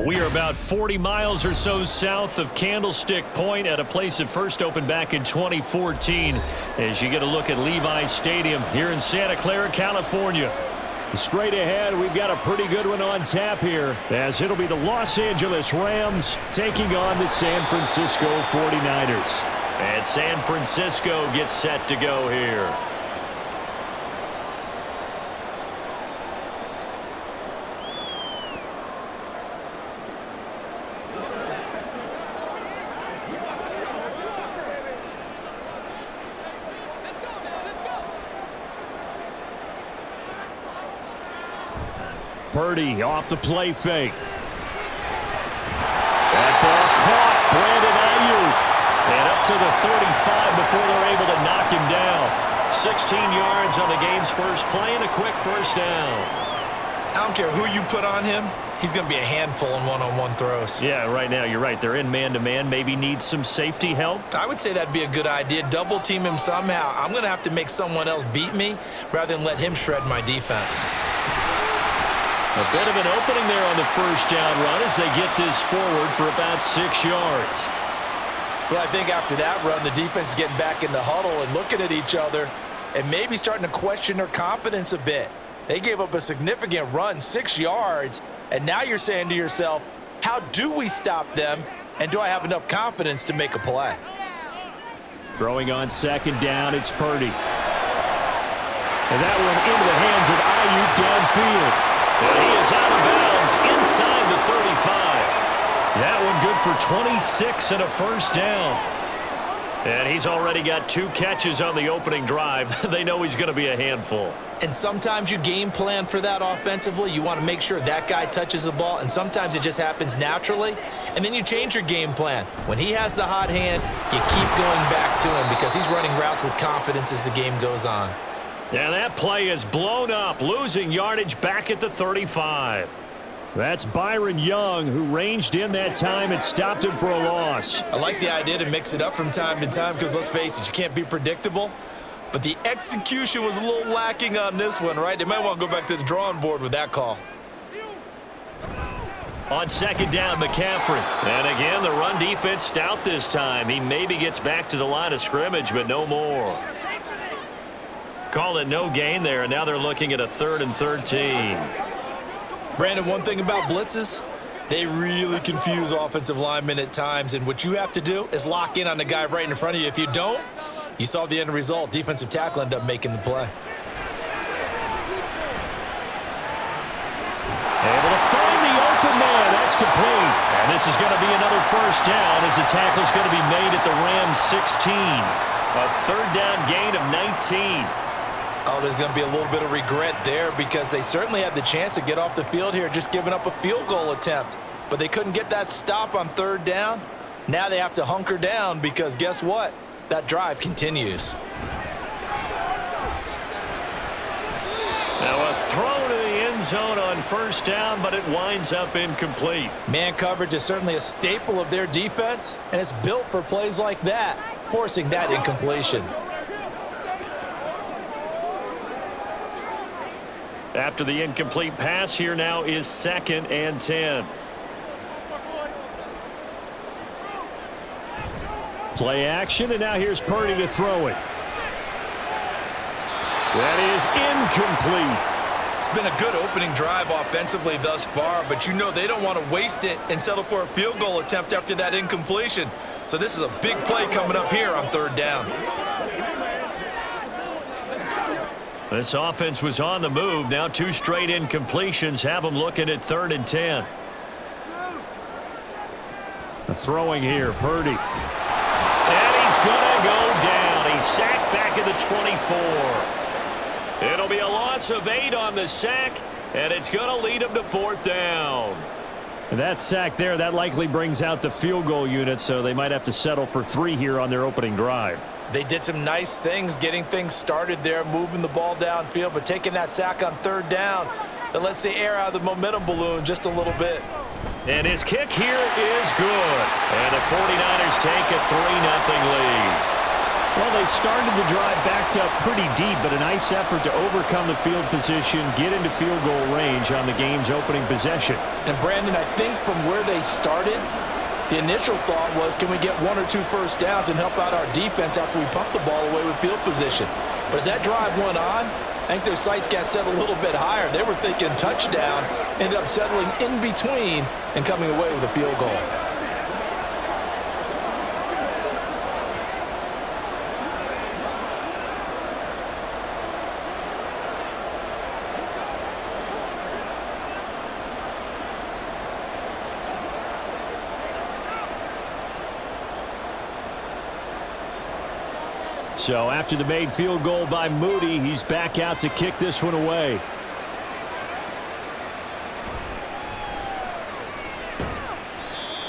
We are about 40 miles or so south of Candlestick Point at a place that first opened back in 2014 as you get a look at Levi's Stadium here in Santa Clara, California. Straight ahead, we've got a pretty good one on tap here as it'll be the Los Angeles Rams taking on the San Francisco 49ers. And San Francisco gets set to go here. Purdy off the play fake. That ball caught. Brandon Aiyuk. And up to the 35 before they're able to knock him down. 16 yards on the game's first play and a quick first down. I don't care who you put on him. He's going to be a handful in one-on-one throws. Yeah, right now you're right. They're in man-to-man. Maybe need some safety help. I would say that'd be a good idea. Double team him somehow. I'm going to have to make someone else beat me rather than let him shred my defense. A bit of an opening there on the first down run as they get this forward for about 6 yards. Well, I think after that run, the defense is getting back in the huddle and looking at each other and maybe starting to question their confidence a bit. They gave up a significant run, 6 yards, and now you're saying to yourself, how do we stop them, and do I have enough confidence to make a play? Throwing on second down, it's Purdy. And that one into the hands of Aiyuk downfield. And he is out of bounds inside the 35. That one good for 26 and a first down. And he's already got 2 catches on the opening drive. They know he's going to be a handful. And sometimes you game plan for that offensively. You want to make sure that guy touches the ball, and sometimes it just happens naturally. And then you change your game plan. When he has the hot hand, you keep going back to him because he's running routes with confidence as the game goes on. And that play is blown up, losing yardage back at the 35. That's Byron Young, who ranged in that time and stopped him for a loss. I like the idea to mix it up from time to time because, let's face it, you can't be predictable. But the execution was a little lacking on this one, right? They might want to go back to the drawing board with that call. On second down, McCaffery. And again, the run defense stout this time. He maybe gets back to the line of scrimmage, but no more. Call it no gain there, and now they're looking at a 3rd and 13. Brandon, one thing about blitzes, they really confuse offensive linemen at times, and what you have to do is lock in on the guy right in front of you. If you don't, you saw the end result. Defensive tackle ended up making the play. Able to find the open man. That's complete. And this is going to be another first down as the tackle is going to be made at the Rams 16. A 3rd down gain of 19. Oh, there's going to be a little bit of regret there because they certainly had the chance to get off the field here, just giving up a field goal attempt. But they couldn't get that stop on 3rd down. Now they have to hunker down because guess what? That drive continues. Now a throw to the end zone on first down, but it winds up incomplete. Man coverage is certainly a staple of their defense, and it's built for plays like that, forcing that incompletion. After the incomplete pass, here now is 2nd and 10. Play action, and now here's Purdy to throw it. That is incomplete. It's been a good opening drive offensively thus far, but you know they don't want to waste it and settle for a field goal attempt after that incompletion. So this is a big play coming up here on 3rd down. This offense was on the move. Now 2 straight incompletions have them looking at 3rd and 10. The throwing here, Purdy. And he's going to go down. He's sacked back at the 24. It'll be a loss of 8 on the sack, and it's going to lead him to 4th down. And that sack there, that likely brings out the field goal unit, so they might have to settle for 3 here on their opening drive. They did some nice things getting things started there, moving the ball downfield, but taking that sack on 3rd down, that lets the air out of the momentum balloon just a little bit. And his kick here is good. And the 49ers take a 3-0 lead. Well, they started the drive backed up pretty deep, but a nice effort to overcome the field position, get into field goal range on the game's opening possession. And, Brandon, I think from where they started, the initial thought was, can we get 1 or 2 first downs and help out our defense after we pump the ball away with field position? But as that drive went on, I think their sights got set a little bit higher. They were thinking touchdown, ended up settling in between and coming away with a field goal. So after the made field goal by Moody, he's back out to kick this one away.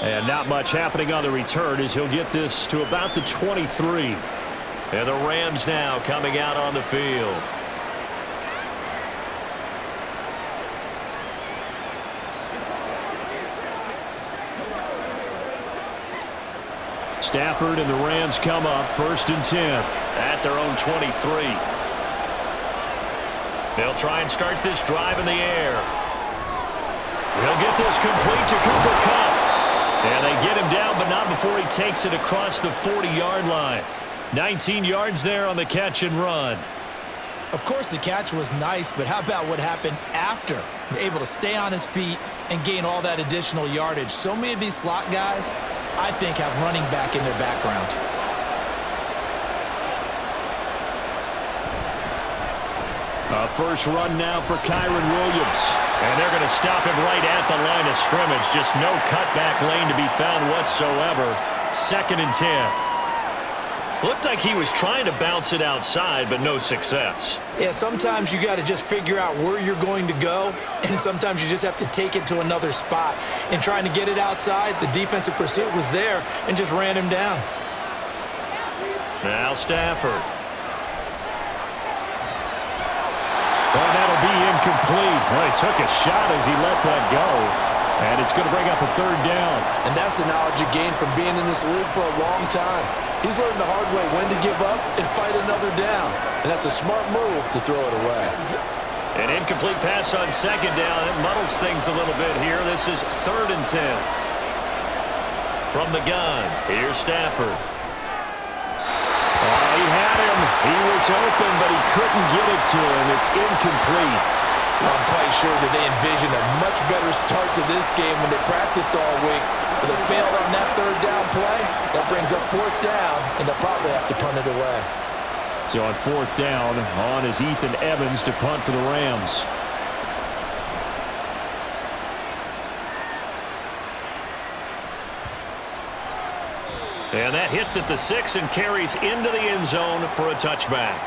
And not much happening on the return as he'll get this to about the 23. And the Rams now coming out on the field. Stafford and the Rams come up 1st and 10 at their own 23. They'll try and start this drive in the air. They'll get this complete to Cooper Kupp. And they get him down, but not before he takes it across the 40-yard line. 19 yards there on the catch and run. Of course, the catch was nice, but how about what happened after? Able to stay on his feet and gain all that additional yardage. So many of these slot guys, I think, have running back in their background. A first run now for Kyren Williams. And they're going to stop him right at the line of scrimmage. Just no cutback lane to be found whatsoever. 2nd and 10. Looked like he was trying to bounce it outside, but no success. Yeah, sometimes you got to just figure out where you're going to go, and sometimes you just have to take it to another spot. And trying to get it outside, the defensive pursuit was there and just ran him down. Now Stafford. Well, that'll be incomplete. Well, he took a shot as he let that go. And it's going to bring up a 3rd down. And that's the knowledge you gain from being in this league for a long time. He's learned the hard way when to give up and fight another down. And that's a smart move to throw it away. An incomplete pass on 2nd down. It muddles things a little bit here. This is 3rd and 10. From the gun, here's Stafford. Oh, he had him. He was open, but he couldn't get it to him. It's incomplete. I'm quite sure that they envisioned a much better start to this game when they practiced all week. But they failed on that 3rd down play. That brings up 4th down, and they'll probably have to punt it away. So on 4th down, on is Ethan Evans to punt for the Rams. And that hits at the 6 and carries into the end zone for a touchback.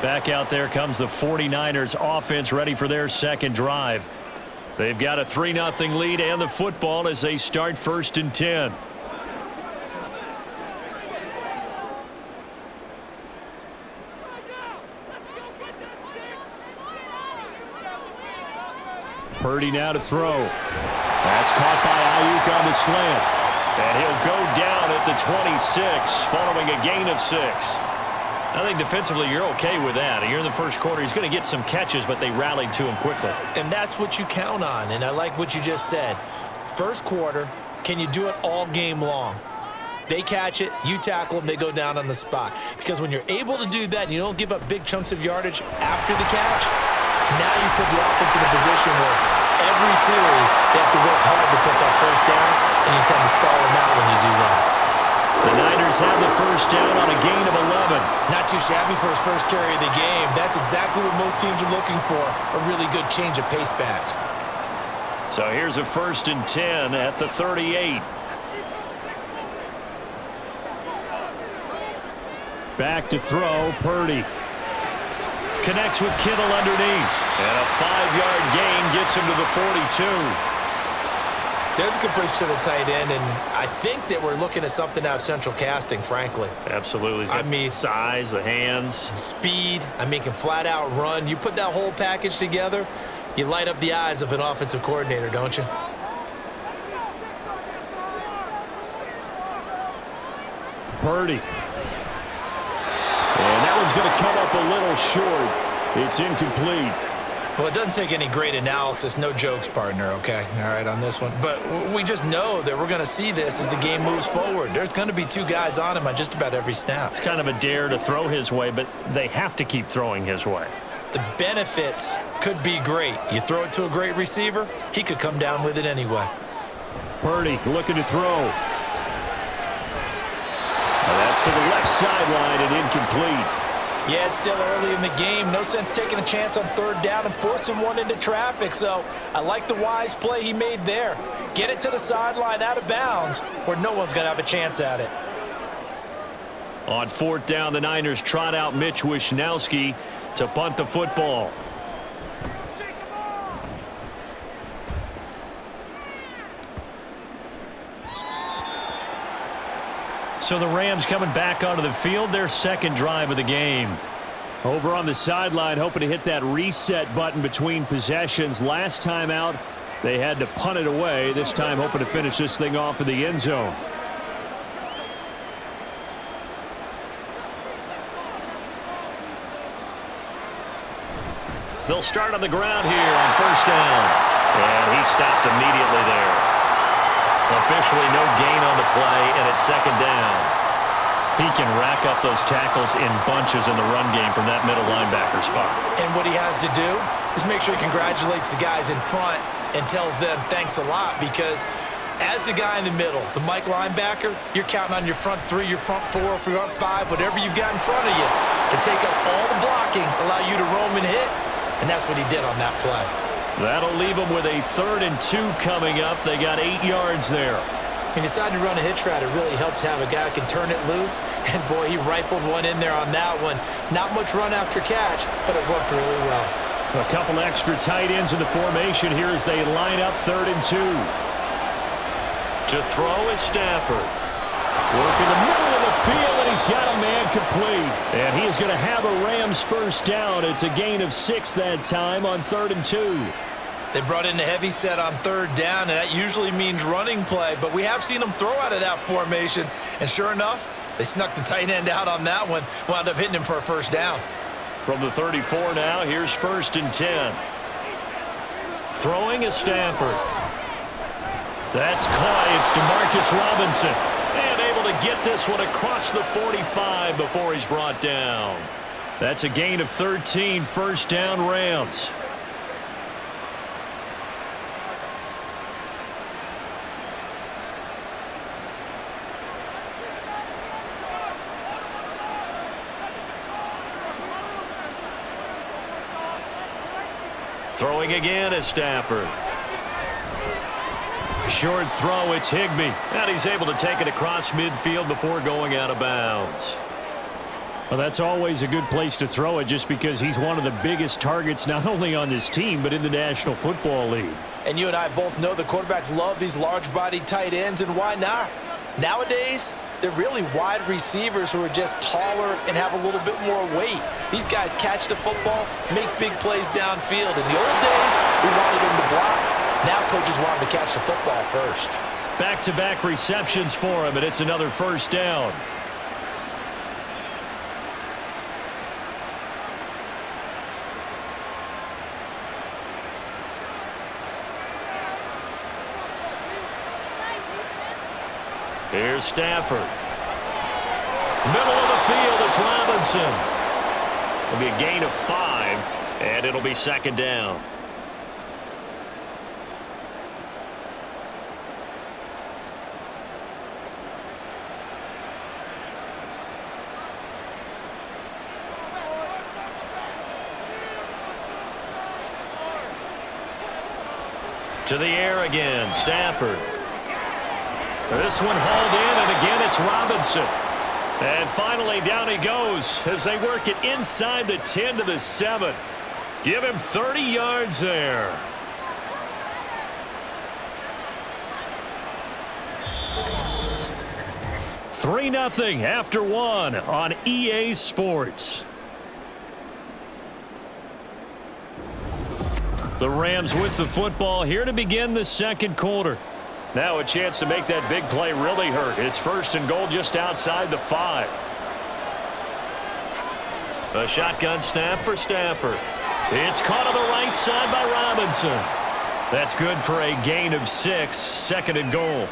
Back out there comes the 49ers offense ready for their 2nd drive. They've got a 3-0 lead and the football as they start 1st and 10. Purdy now to throw. That's caught by Aiyuk on the slant. And he'll go down at the 26 following a gain of 6. I think defensively you're okay with that. Here in the first quarter, he's going to get some catches, but they rallied to him quickly. And that's what you count on, and I like what you just said. First quarter, can you do it all game long? They catch it, you tackle them, they go down on the spot. Because when you're able to do that and you don't give up big chunks of yardage after the catch, now you put the offense in a position where every series they have to work hard to pick up first downs, and you tend to stall them out when you do that. The Niners have the first down on a gain of 11. Not too shabby for his first carry of the game. That's exactly what most teams are looking for, a really good change of pace back. So here's a 1st and 10 at the 38. Back to throw, Purdy. Connects with Kittle underneath. And a 5-yard gain gets him to the 42. There's a good push to the tight end, and I think that we're looking at something out of central casting, frankly. Absolutely. I mean, size, the hands. Speed, I mean, can flat out run. You put that whole package together, you light up the eyes of an offensive coordinator, don't you? Purdy. going to come up a little short. It's incomplete. Well, it doesn't take any great analysis. No jokes, partner, okay? All right, on this one. But we just know that we're going to see this as the game moves forward. There's going to be two guys on him on just about every snap. It's kind of a dare to throw his way, but they have to keep throwing his way. The benefits could be great. You throw it to a great receiver, he could come down with it anyway. Purdy looking to throw. And that's to the left sideline and incomplete. Yeah, it's still early in the game. No sense taking a chance on third down and forcing one into traffic. So I like the wise play he made there. Get it to the sideline out of bounds where no one's going to have a chance at it. On fourth down, the Niners trot out Mitch Wishnowski to punt the football. So the Rams coming back onto the field, their second drive of the game. Over on the sideline, hoping to hit that reset button between possessions. Last time out, they had to punt it away. This time, hoping to finish this thing off in the end zone. They'll start on the ground here on first down. And he stopped immediately there. Officially no gain on the play, and it's second down. He can rack up those tackles in bunches in the run game from that middle linebacker spot. And what he has to do is make sure he congratulates the guys in front and tells them thanks a lot, because as the guy in the middle, the Mike linebacker, you're counting on your front three, your front four, your front five, whatever you've got in front of you to take up all the blocking, allow you to roam and hit, and that's what he did on that play. That'll leave them with a 3rd and 2 coming up. They got 8 yards there. He decided to run a hitch route. It really helps to have a guy who can turn it loose. And, boy, he rifled one in there on that one. Not much run after catch, but it worked really well. A couple extra tight ends in the formation here as they line up 3rd and 2. To throw is Stafford. Work in the middle of the field, and he's got a man complete. And he is going to have a Rams first down. It's a gain of 6 that time on 3rd and 2. They brought in a heavy set on third down, and that usually means running play. But we have seen them throw out of that formation. And sure enough, they snuck the tight end out on that one. Wound up hitting him for a first down. From the 34 now, here's 1st and 10. Throwing is Stafford. That's caught. It's DeMarcus Robinson. And able to get this one across the 45 before he's brought down. That's a gain of 13, first down Rams. Throwing again is Stafford. Short throw, it's Higbee. And he's able to take it across midfield before going out of bounds. Well, that's always a good place to throw it just because he's one of the biggest targets not only on this team but in the National Football League. And you and I both know the quarterbacks love these large-bodied tight ends, and why not? Nowadays, they're really wide receivers who are just taller and have a little bit more weight. These guys catch the football, make big plays downfield. In the old days, we wanted them to block. Now coaches want them to catch the football first. Back-to-back receptions for him, and it's another first down. Here's Stafford. Middle of the field, it's Robinson. It'll be a gain of 5, and it'll be second down. To the air again, Stafford. This one hauled in, and again it's Robinson. And finally down he goes as they work it inside the 10 to the 7. Give him 30 yards there. Three 3-0 after 1 on EA Sports. The Rams with the football here to begin the second quarter. Now a chance to make that big play really hurt. It's 1st and goal just outside the 5. A shotgun snap for Stafford. It's caught on the right side by Robinson. That's good for a gain of 6, 2nd and goal.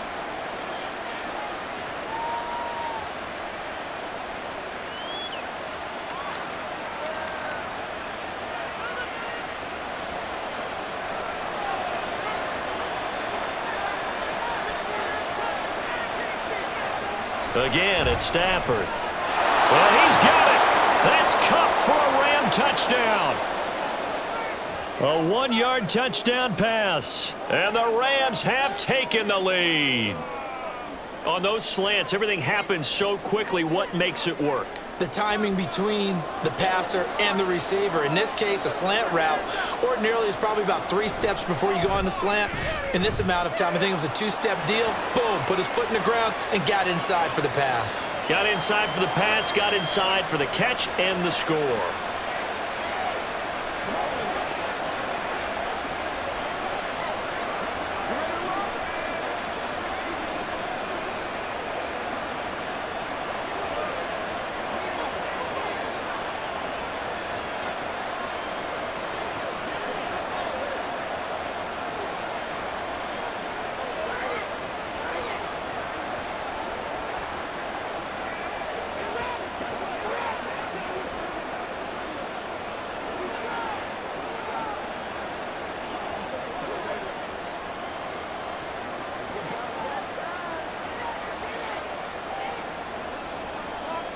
Again, it's Stafford. And he's got it. That's Cup for a Ram touchdown. A 1-yard touchdown pass. And the Rams have taken the lead. On those slants, everything happens so quickly. What makes it work? The timing between the passer and the receiver. In this case, a slant route ordinarily is probably about 3 steps before you go on the slant. In this amount of time, I think it was a 2-step deal. Boom, put his foot in the ground and got inside for the pass. Got inside for the pass, got inside for the catch and the score.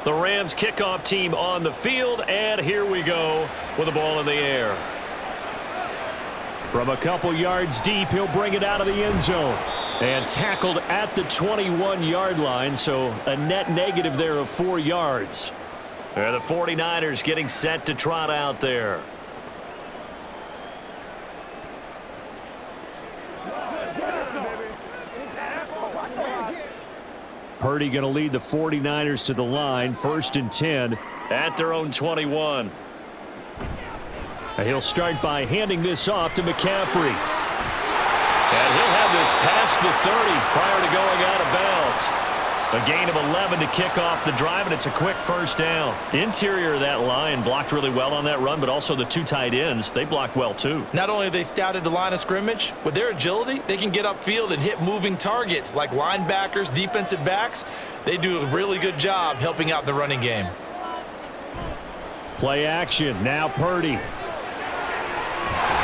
The Rams kickoff team on the field, and here we go with the ball in the air. From a couple yards deep, he'll bring it out of the end zone. And tackled at the 21-yard line, so a net negative there of 4 yards. And the 49ers getting set to trot out there. Purdy going to lead the 49ers to the line, 1st and 10 at their own 21. And he'll start by handing this off to McCaffery. And he'll have this past the 30 prior to going out of bounds. A gain of 11 to kick off the drive, and it's a quick 1st down. Interior of that line blocked really well on that run, but also the 2 tight ends, they blocked well too. Not only have they scouted the line of scrimmage, with their agility, they can get upfield and hit moving targets like linebackers, defensive backs. They do a really good job helping out in the running game. Play action, now Purdy.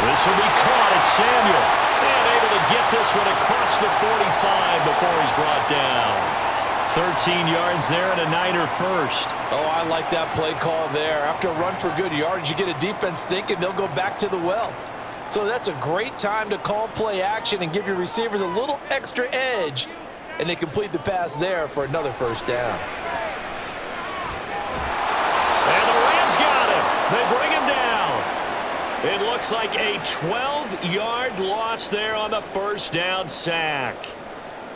This will be caught. It's Samuel. And able to get this one across the 45 before he's brought down. 13 yards there and a Niner first. Oh, I like that play call there. After a run for good yards, you get a defense thinking they'll go back to the well. So that's a great time to call play action and give your receivers a little extra edge. And they complete the pass there for another 1st down. And the Rams got him. They bring him down. It looks like a 12-yard loss there on the 1st down sack.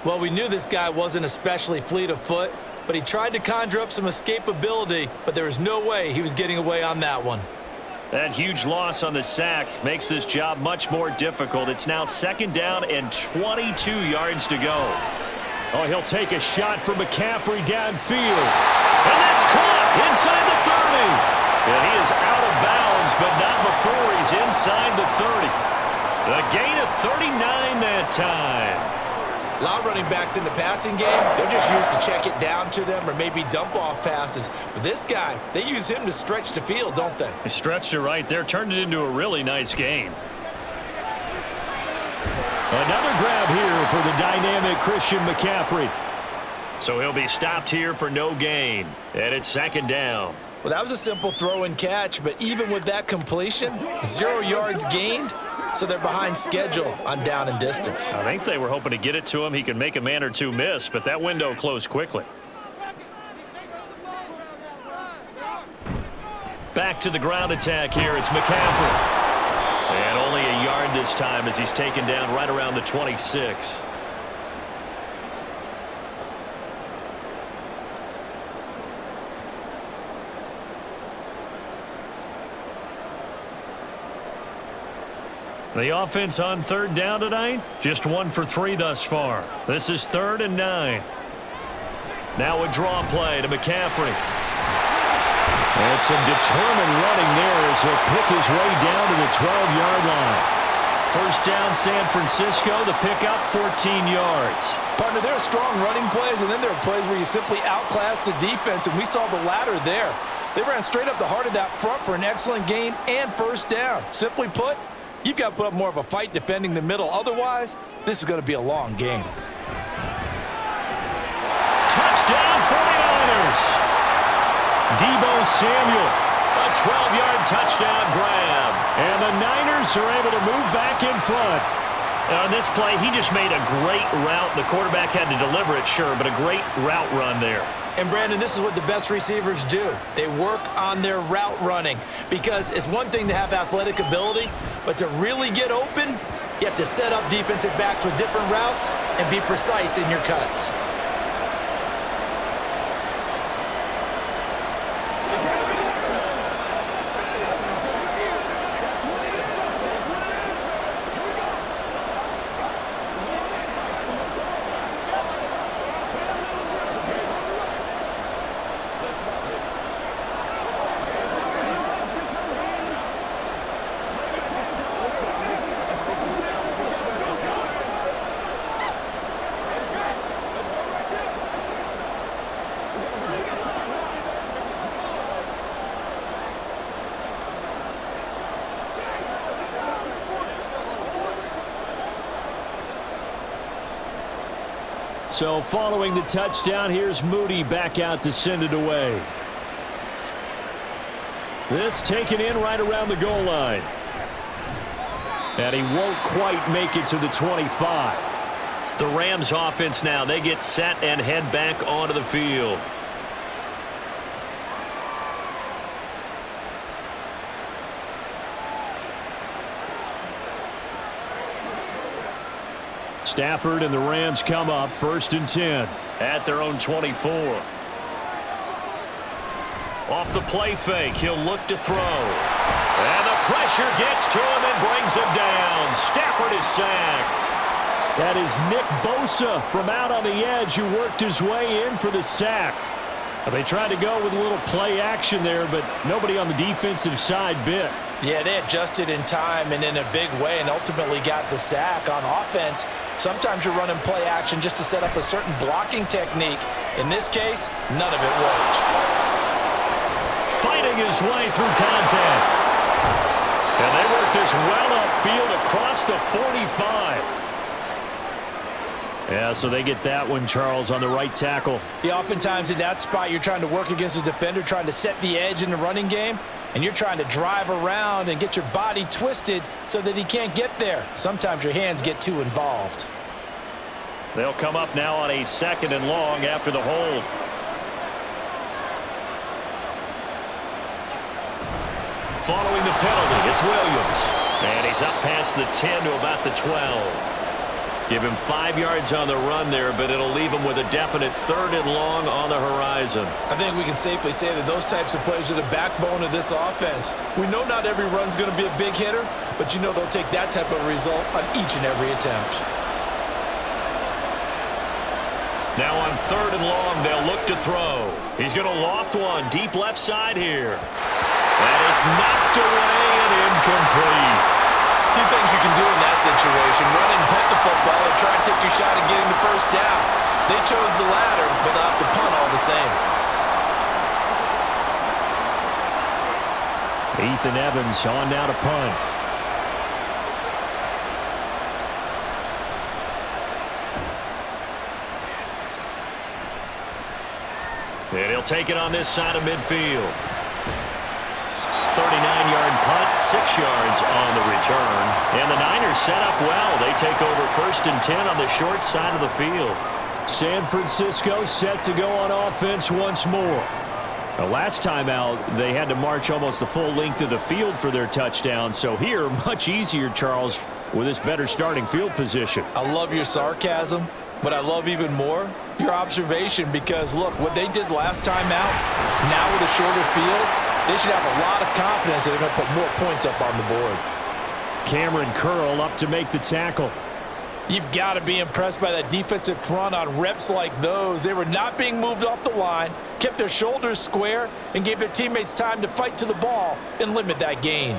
Well, we knew this guy wasn't especially fleet of foot, but he tried to conjure up some escapability, but there was no way he was getting away on that one. That huge loss on the sack makes this job much more difficult. It's now 2nd down and 22 yards to go. Oh, he'll take a shot from McCaffery downfield. And that's caught inside the 30. And he is out of bounds, but not before he's inside the 30. A gain of 39 that time. A lot of running backs in the passing game, they're just used to check it down to them or maybe dump off passes. But this guy, they use him to stretch the field, don't they? He stretched it right there, turned it into a really nice game. Another grab here for the dynamic Christian McCaffrey. So he'll be stopped here for no gain. And it's 2nd down. Well, that was a simple throw and catch, but even with that completion, 0 yards gained. So they're behind schedule on down and distance. I think they were hoping to get it to him. He could make a man or two miss, but that window closed quickly. Back to the ground attack here. It's McCaffrey. And only a yard this time as he's taken down right around the 26. The offense on 3rd down tonight, just 1 for 3 thus far. This is 3rd and 9. Now a draw play to McCaffrey. And some determined running there as he'll pick his way down to the 12-yard line. First down, San Francisco. The pickup, 14 yards. Partner, there are strong running plays, and then there are plays where you simply outclass the defense, and we saw the latter there. They ran straight up the heart of that front for an excellent gain and first down. Simply put, you've got to put up more of a fight defending the middle. Otherwise, this is going to be a long game. Touchdown, 49ers. Deebo Samuel, a 12-yard touchdown grab. And the Niners are able to move back in front. On this play, he just made a great route. The quarterback had to deliver it, sure, but a great route run there. And, Brandon, this is what the best receivers do. They work on their route running because it's one thing to have athletic ability, but to really get open, you have to set up defensive backs with different routes and be precise in your cuts. So following the touchdown, here's Moody back out to send it away. This taken in right around the goal line. And he won't quite make it to the 25. The Rams offense now, they get set and head back onto the field. Stafford and the Rams come up 1st and 10. At their own 24. Off the play fake, he'll look to throw. And the pressure gets to him and brings him down. Stafford is sacked. That is Nick Bosa from out on the edge who worked his way in for the sack. They tried to go with a little play action there, but nobody on the defensive side bit. Yeah, they adjusted in time and in a big way and ultimately got the sack. On offense, sometimes you're running play action just to set up a certain blocking technique. In this case, none of it worked. Fighting his way through contact. And they work this well upfield across the 45. Yeah, so they get that one, Charles, on the right tackle. Yeah, oftentimes in that spot, you're trying to work against a defender, trying to set the edge in the running game, and you're trying to drive around and get your body twisted so that he can't get there. Sometimes your hands get too involved. They'll come up now on a 2nd and long after the hold. Following the penalty, it's Williams. And he's up past the 10 to about the 12. Give him 5 yards on the run there, but it'll leave him with a definite 3rd and long on the horizon. I think we can safely say that those types of plays are the backbone of this offense. We know not every run's going to be a big hitter, but you know they'll take that type of result on each and every attempt. Now on 3rd and long, they'll look to throw. He's going to loft one deep left side here. And it's knocked away and incomplete. Two things you can do in that situation: run and punt the football, or try and take your shot at getting the first down. They chose the latter, but they'll have to punt all the same. Ethan Evans on now to punt. And he'll take it on this side of midfield. 39-yard punt, 6 yards on the return. And the Niners set up well. They take over 1st and 10 on the short side of the field. San Francisco set to go on offense once more. The last time out, they had to march almost the full length of the field for their touchdown. So here, much easier, Charles, with this better starting field position. I love your sarcasm, but I love even more your observation, because, look, what they did last time out, now with a shorter field, they should have a lot of confidence that they're going to put more points up on the board. Cameron Curl up to make the tackle. You've got to be impressed by that defensive front on reps like those. They were not being moved off the line, kept their shoulders square, and gave their teammates time to fight to the ball and limit that gain.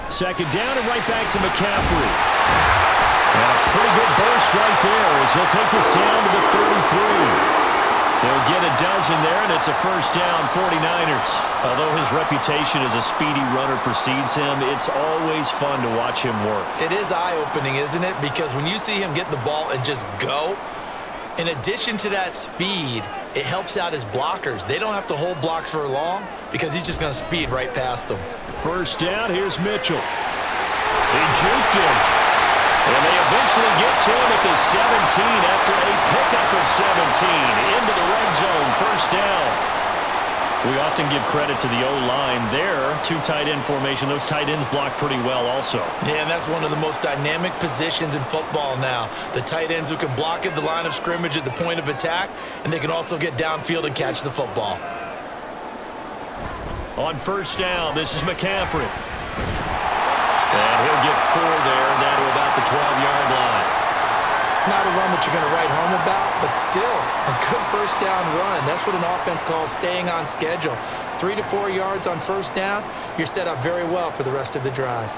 Second down and right back to McCaffery. And a pretty good burst right there as he'll take this down to the 33. He'll get a dozen there, and it's a first down, 49ers. Although his reputation as a speedy runner precedes him, it's always fun to watch him work. It is eye-opening, isn't it? Because when you see him get the ball and just go, in addition to that speed, it helps out his blockers. They don't have to hold blocks for long because he's just going to speed right past them. First down, here's Mitchell. He juked him. And they eventually get to him at the 17 after a pickup of 17 into the red zone. First down. We often give credit to the O-line there. Two tight end formation. Those tight ends block pretty well also. Yeah, and that's one of the most dynamic positions in football now. The tight ends who can block at the line of scrimmage at the point of attack, and they can also get downfield and catch the football. On first down, this is McCaffery. And he'll get 4 there, down to about the 12-yard line. Not a run that you're going to write home about, but still a good first down run. That's what an offense calls staying on schedule. 3 to 4 yards on first down, you're set up very well for the rest of the drive.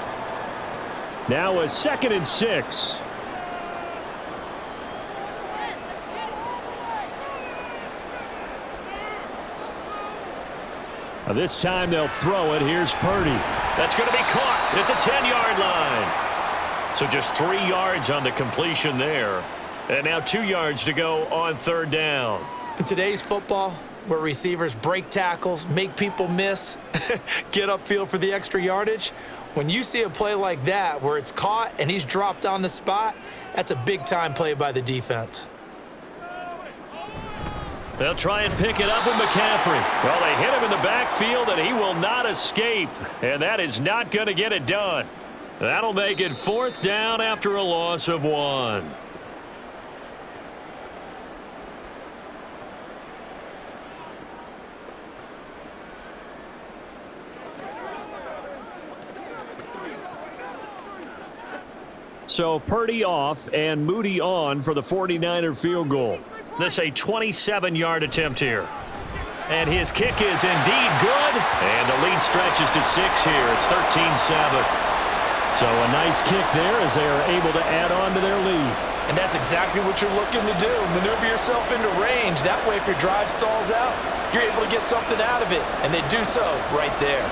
Now a 2nd and 6. Now this time they'll throw it. Here's Purdy. That's going to be caught at the 10-yard line. So just 3 yards on the completion there. And now 2 yards to go on third down. In today's football, where receivers break tackles, make people miss, get upfield for the extra yardage, when you see a play like that where it's caught and he's dropped on the spot, that's a big-time play by the defense. They'll try and pick it up with McCaffery. Well, they hit him in the backfield, and he will not escape. And that is not going to get it done. That'll make it 4th down after a loss of 1. So Purdy off and Moody on for the 49er field goal. This a 27-yard attempt here. And his kick is indeed good. And the lead stretches to 6 here. It's 13-7. So a nice kick there as they are able to add on to their lead. And that's exactly what you're looking to do. Maneuver yourself into range. That way, if your drive stalls out, you're able to get something out of it. And they do so right there.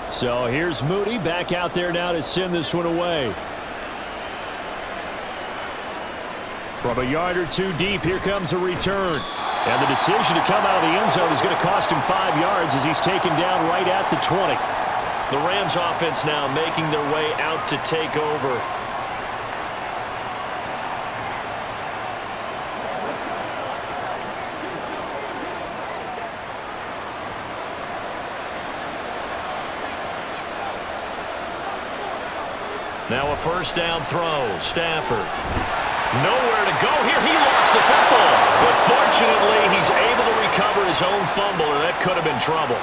So here's Moody back out there now to send this one away. From a yard or 2 deep, here comes a return. And the decision to come out of the end zone is going to cost him 5 yards as he's taken down right at the 20. The Rams offense now making their way out to take over. Now a first down throw. Stafford. Nowhere to go here. He lost the football. But fortunately, he's able to recover his own fumble, and that could have been trouble.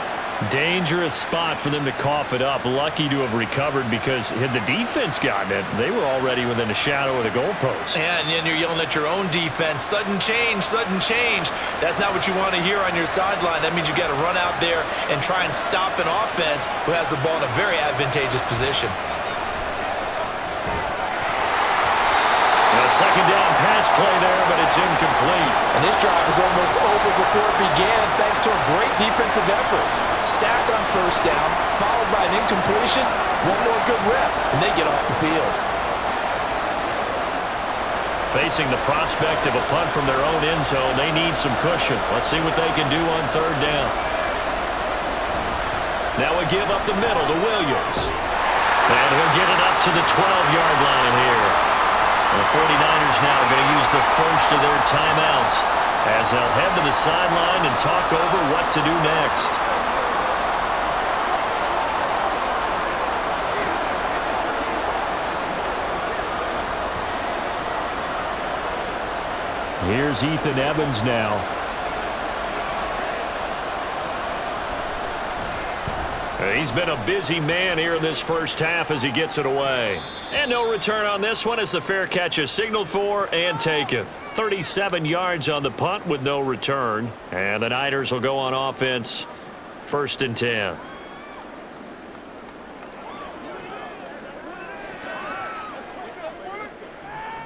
Dangerous spot for them to cough it up. Lucky to have recovered because had the defense gotten it, they were already within the shadow of the goalpost. And then you're yelling at your own defense. Sudden change, sudden change. That's not what you want to hear on your sideline. That means you got to run out there and try and stop an offense who has the ball in a very advantageous position. Second down pass play there, but it's incomplete. And this drive is almost over before it began thanks to a great defensive effort. Sack on first down, followed by an incompletion. One more good rep, and they get off the field. Facing the prospect of a punt from their own end zone, they need some cushion. Let's see what they can do on third down. Now a give up the middle to Williams. And he'll get it up to the 12-yard line here. The 49ers now going to use the first of their timeouts as they'll head to the sideline and talk over what to do next. Here's Ethan Evans now. He's been a busy man here in this first half as he gets it away. And no return on this one as the fair catch is signaled for and taken. 37 yards on the punt with no return. And the Niners will go on offense. 1st and 10.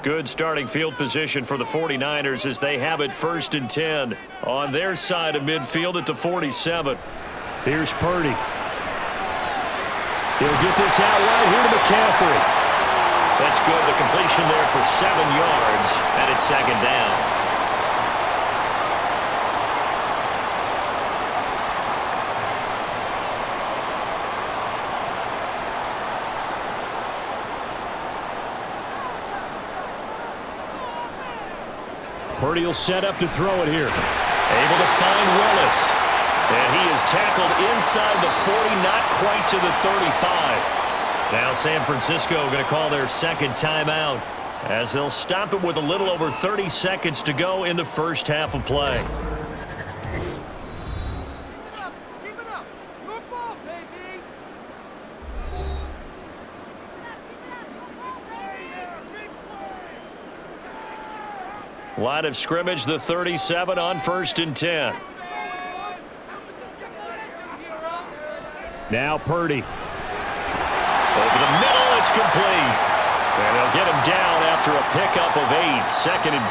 Good starting field position for the 49ers as they have it 1st and 10 on their side of midfield at the 47. Here's Purdy. He'll get this out wide here to McCaffery. That's good. The completion there for 7 yards, and it's 2nd down. Purdy will set up to throw it here. Able to find Willis. And he is tackled inside the 40, not quite to the 35. Now San Francisco going to call their 2nd timeout as they'll stop it with a little over 30 seconds to go in the first half of play. Keep it up. Good ball, baby. Line of scrimmage, the 37 on 1st and 10. Now Purdy. Over the middle, it's complete. And they'll get him down after a pickup of 8, 2nd and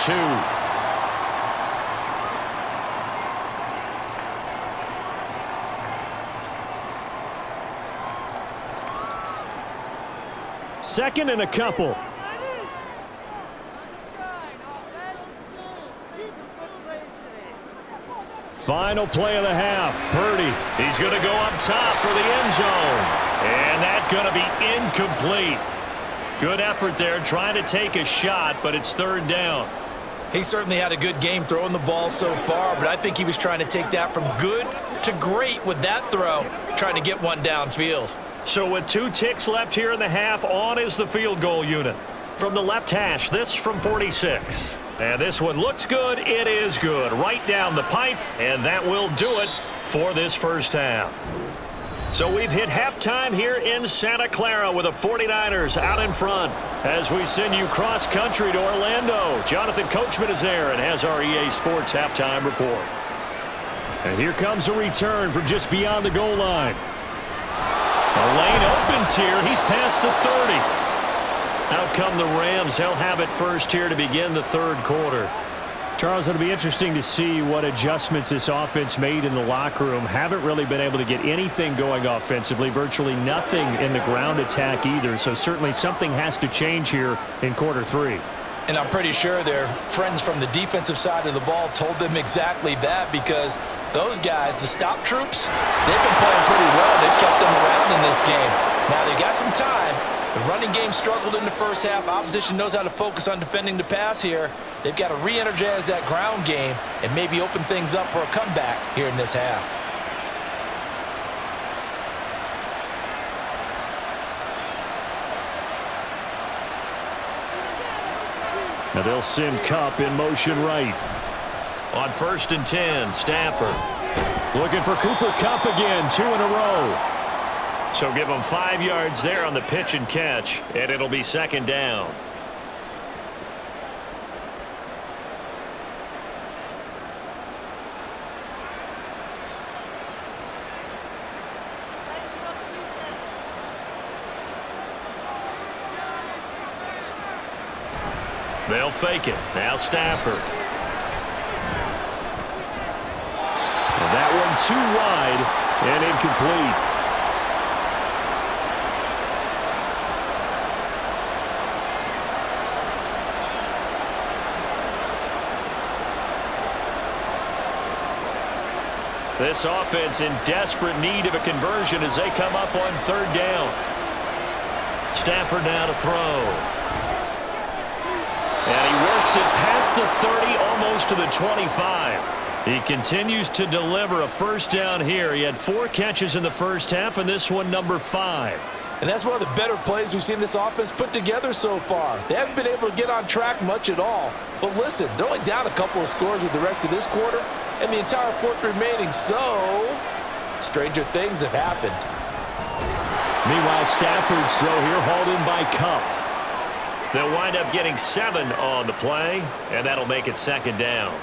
2. Second and a couple. Final play of the half. Purdy. He's going to go up top for the end zone. And that's going to be incomplete. Good effort there trying to take a shot, but it's 3rd down. He certainly had a good game throwing the ball so far, but I think he was trying to take that from good to great with that throw, trying to get one downfield. So with 2 ticks left here in the half, on is the field goal unit. From the left hash, this from 46. And this one looks good. It is good. Right down the pipe, and that will do it for this first half. So we've hit halftime here in Santa Clara with the 49ers out in front as we send you cross-country to Orlando. Jonathan Coachman is there and has our EA Sports halftime report. And here comes a return from just beyond the goal line. The lane opens here. He's past the 30. Out come the Rams. They'll have it first here to begin the 3rd quarter. Charles, it'll be interesting to see what adjustments this offense made in the locker room. Haven't really been able to get anything going offensively. Virtually nothing in the ground attack either. So certainly something has to change here in quarter 3. And I'm pretty sure their friends from the defensive side of the ball told them exactly that, because those guys, the stop troops, they've been playing pretty well. They've kept them around in this game. Now they got some time. The running game struggled in the first half. Opposition knows how to focus on defending the pass here. They've got to re-energize that ground game and maybe open things up for a comeback here in this half. Now they'll send Kupp in motion right. On 1st and 10, Stafford. Looking for Cooper Kupp again, 2 in a row. So give him 5 yards there on the pitch and catch, and it'll be 2nd down. They'll fake it. Now Stafford. And that one too wide and incomplete. This offense in desperate need of a conversion as they come up on third down. Stafford now to throw. And he works it past the 30, almost to the 25. He continues to deliver a first down here. He had 4 catches in the first half, and this one number 5. And that's one of the better plays we've seen this offense put together so far. They haven't been able to get on track much at all. But listen, they're only down a couple of scores with the rest of this quarter and the entire fourth remaining, so stranger things have happened. Meanwhile, Stafford's throw here hauled in by Cup. They'll wind up getting 7 on the play, and that'll make it second down.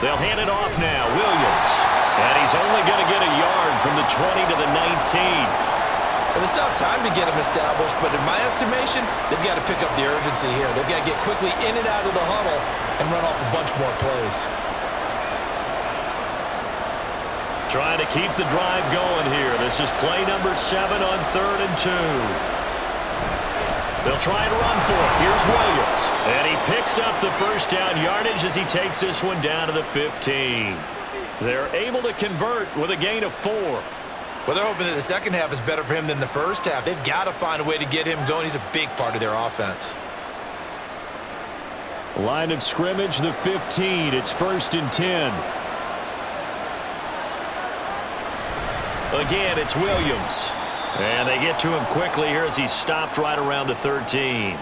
They'll hand it off now. Williams. And he's only going to get a yard from the 20 to the 19. Well, they still have time to get him established, but in my estimation, they've got to pick up the urgency here. They've got to get quickly in and out of the huddle and run off a bunch more plays. Trying to keep the drive going here. This is play number 7 on 3rd and 2. They'll try and run for it. Here's Williams. And he picks up the first down yardage as he takes this one down to the 15. They're able to convert with a gain of 4. Well, they're hoping that the second half is better for him than the first half. They've got to find a way to get him going. He's a big part of their offense. Line of scrimmage, the 15. It's 1st and 10. Again, it's Williams. And they get to him quickly here as he's stopped right around the 13.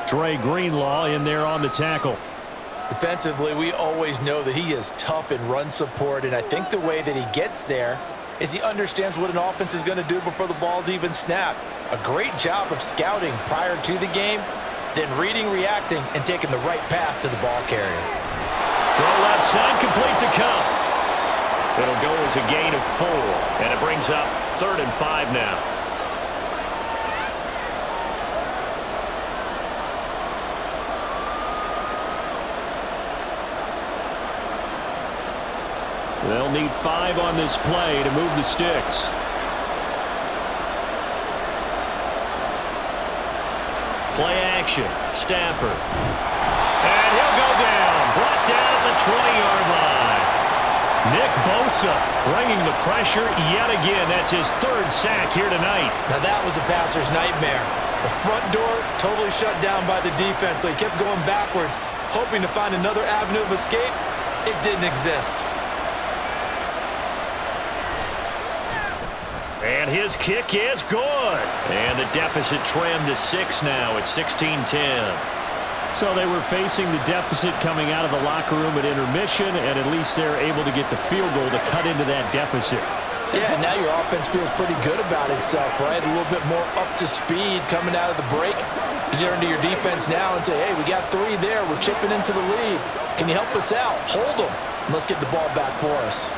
Trey Greenlaw in there on the tackle. Defensively, we always know that he is tough in run support, and I think the way that he gets there is he understands what an offense is going to do before the ball's even snapped. A great job of scouting prior to the game, then reading, reacting, and taking the right path to the ball carrier. Throw left side, complete to Cup. It'll go as a gain of 4, and it brings up 3rd and 5 now. They'll need 5 on this play to move the sticks. Play action, Stafford. And he'll go down, brought down at the 20-yard line. Nick Bosa bringing the pressure yet again. That's his 3rd sack here tonight. Now that was a passer's nightmare. The front door totally shut down by the defense, so he kept going backwards, hoping to find another avenue of escape. It didn't exist. And his kick is good. And the deficit trimmed to 6 now. It's 16-10. So they were facing the deficit coming out of the locker room at intermission, and at least they're able to get the field goal to cut into that deficit. Yeah, now your offense feels pretty good about itself, right? A little bit more up to speed coming out of the break. You turn to your defense now and say, hey, we got 3 there. We're chipping into the lead. Can you help us out? Hold them, and let's get the ball back for us.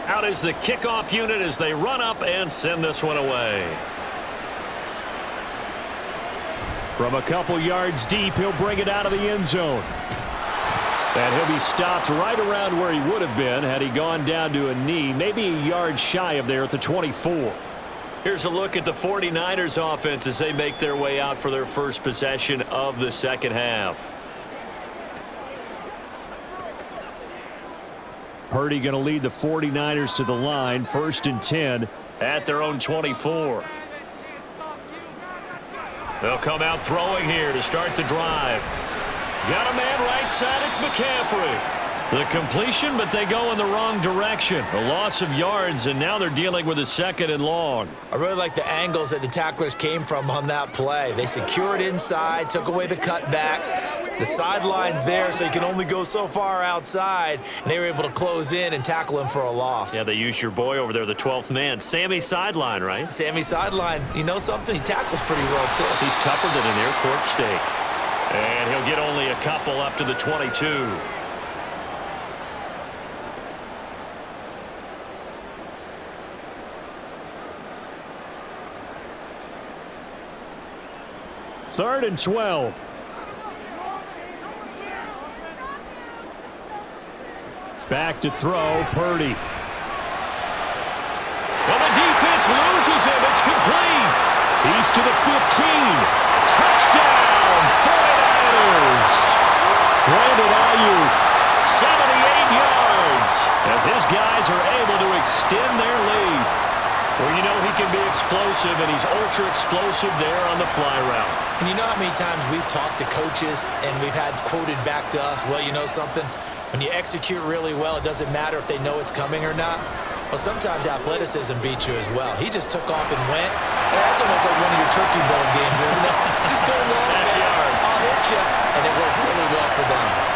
Out is the kickoff unit as they run up and send this one away. From a couple yards deep, he'll bring it out of the end zone. And he'll be stopped right around where he would have been had he gone down to a knee, maybe a yard shy of there at the 24. Here's a look at the 49ers offense as they make their way out for their first possession of the second half. Purdy going to lead the 49ers to the line, 1st and 10 at their own 24. They'll come out throwing here to start the drive. Got a man right side, it's McCaffery. The completion, but they go in the wrong direction. A loss of yards, and now they're dealing with a 2nd and long. I really like the angles that the tacklers came from on that play. They secured inside, took away the cutback, The sideline's there, so you can only go so far outside, and they were able to close in and tackle him for a loss. Yeah, they used your boy over there, the 12th man. Sammy sideline, right? Sammy sideline. You know something? He tackles pretty well, too. He's tougher than an airport steak. And he'll get only a couple up to the 22. Third and 12. Back to throw, Purdy. And the defense loses him. It's complete. He's to the 15. Touchdown, 49ers. Brandon Aiyuk, 78 yards, as his guys are able to extend their lead. Well, you know he can be explosive, and he's ultra explosive there on the fly route. And you know how many times we've talked to coaches and we've had quoted back to us, well, you know something? When you execute really well, it doesn't matter if they know it's coming or not. Well, sometimes athleticism beats you as well. He just took off and went. That's almost like one of your turkey bowl games, isn't it? Just go long, man. I'll hit you. And it worked really well for them.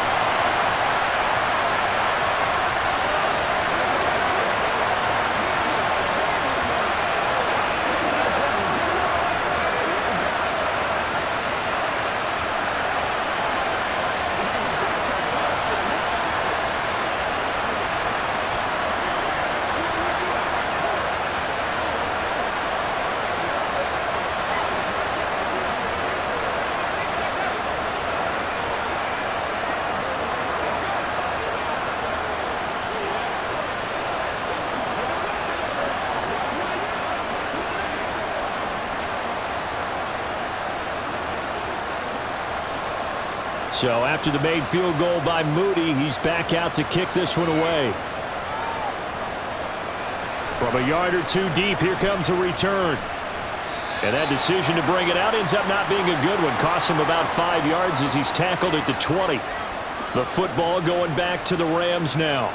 So after the made field goal by Moody, he's back out to kick this one away. From a yard or two deep, here comes a return. And that decision to bring it out ends up not being a good one. Costs him about 5 yards as he's tackled at the 20. The football going back to the Rams now.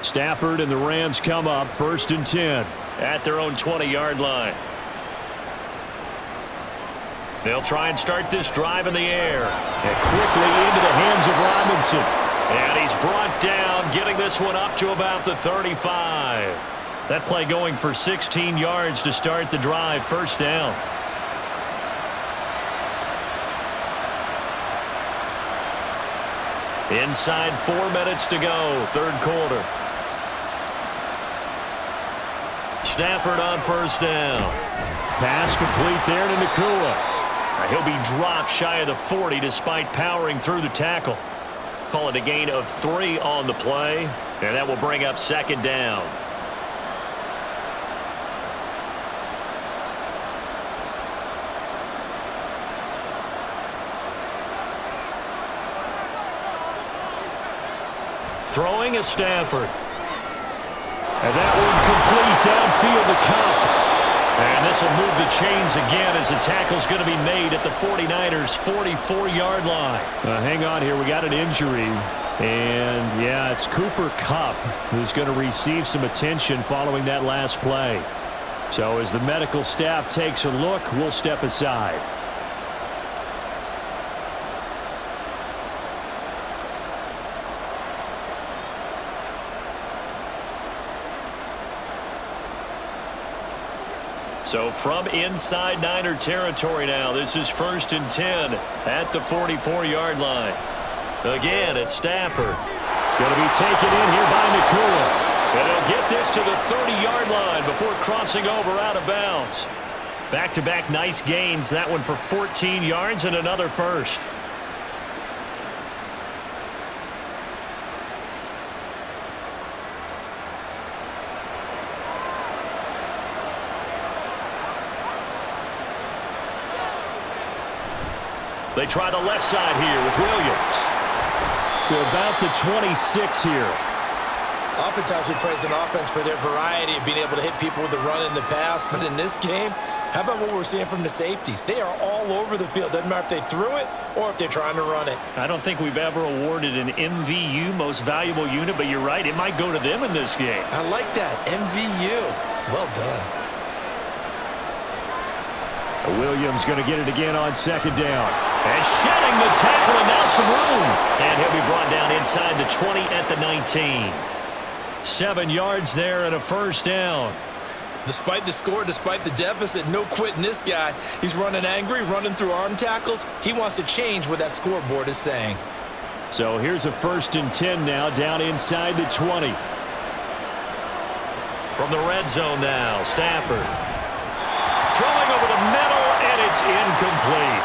Stafford and the Rams come up 1st and 10 at their own 20-yard line. They'll try and start this drive in the air. And quickly into the hands of Robinson. And he's brought down, getting this one up to about the 35. That play going for 16 yards to start the drive, 1st down. Inside 4 minutes to go, 3rd quarter. Stafford on 1st down. Pass complete there to Nakua. He'll be dropped shy of the 40 despite powering through the tackle. Call it a gain of 3 on the play, and that will bring up 2nd down. Throwing is Stafford. And that one complete downfield to Cup. And this will move the chains again as the tackle's going to be made at the 49ers' 44-yard line. Hang on here. We got an injury. And, yeah, it's Cooper Kupp who's going to receive some attention following that last play. So as the medical staff takes a look, we'll step aside. So from inside Niner territory now, this is 1st and 10 at the 44-yard line. Again, it's Stafford. Going to be taken in here by Nakua. And he'll get this to the 30-yard line before crossing over out of bounds. Back-to-back nice gains. That one for 14 yards and another first. They try the left side here with Williams. To about the 26 here. Oftentimes we praise an offense for their variety of being able to hit people with the run and the pass, but in this game, how about what we're seeing from the safeties? They are all over the field. Doesn't matter if they threw it or if they're trying to run it. I don't think we've ever awarded an MVU, most valuable unit, but you're right, it might go to them in this game. I like that, MVU. Well done. Williams going to get it again on second down. And shedding the tackle, and now some room. And he'll be brought down inside the 20 at the 19. 7 yards there and a first down. Despite the score, despite the deficit, no quitting this guy. He's running angry, running through arm tackles. He wants to change what that scoreboard is saying. So here's a 1st and 10 now, down inside the 20. From the red zone now, Stafford. Throwing over the middle, and it's incomplete.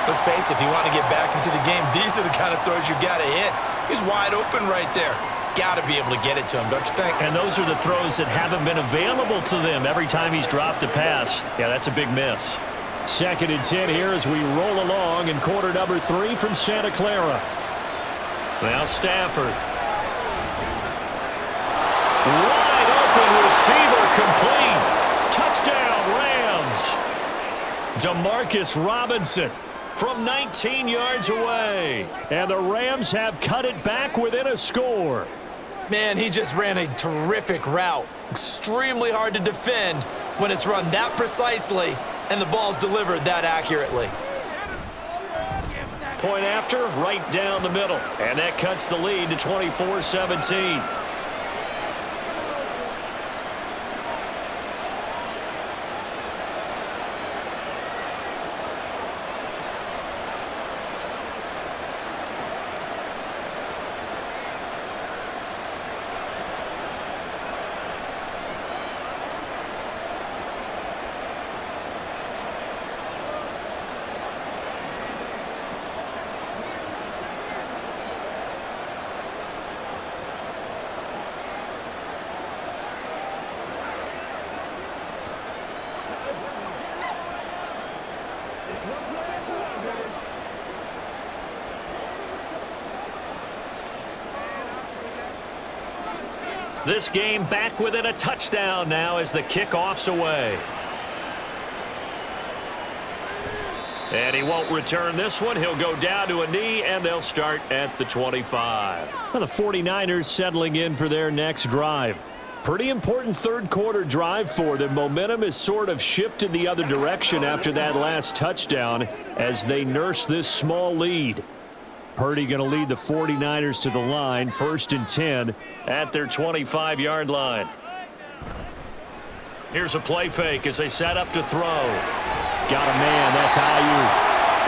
Let's face it, if you want to get back into the game, these are the kind of throws you got to hit. He's wide open right there. Got to be able to get it to him, don't you think? And those are the throws that haven't been available to them every time he's dropped a pass. Yeah, that's a big miss. 2nd and 10 here as we roll along in quarter number 3 from Santa Clara. Now Stafford. Wide open receiver complete. Touchdown, Rams. Demarcus Robinson from 19 yards away. And the Rams have cut it back within a score. Man, he just ran a terrific route. Extremely hard to defend when it's run that precisely and the ball's delivered that accurately. Point after, right down the middle. And that cuts the lead to 24-17. This game back within a touchdown now as the kickoff's away. And he won't return this one. He'll go down to a knee, and they'll start at the 25. Well, the 49ers settling in for their next drive. Pretty important third quarter drive for them. Momentum has sort of shifted the other direction after that last touchdown as they nurse this small lead. Purdy going to lead the 49ers to the line, 1st and 10 at their 25-yard line. Here's a play fake as they set up to throw. Got a man, that's Aiyuk.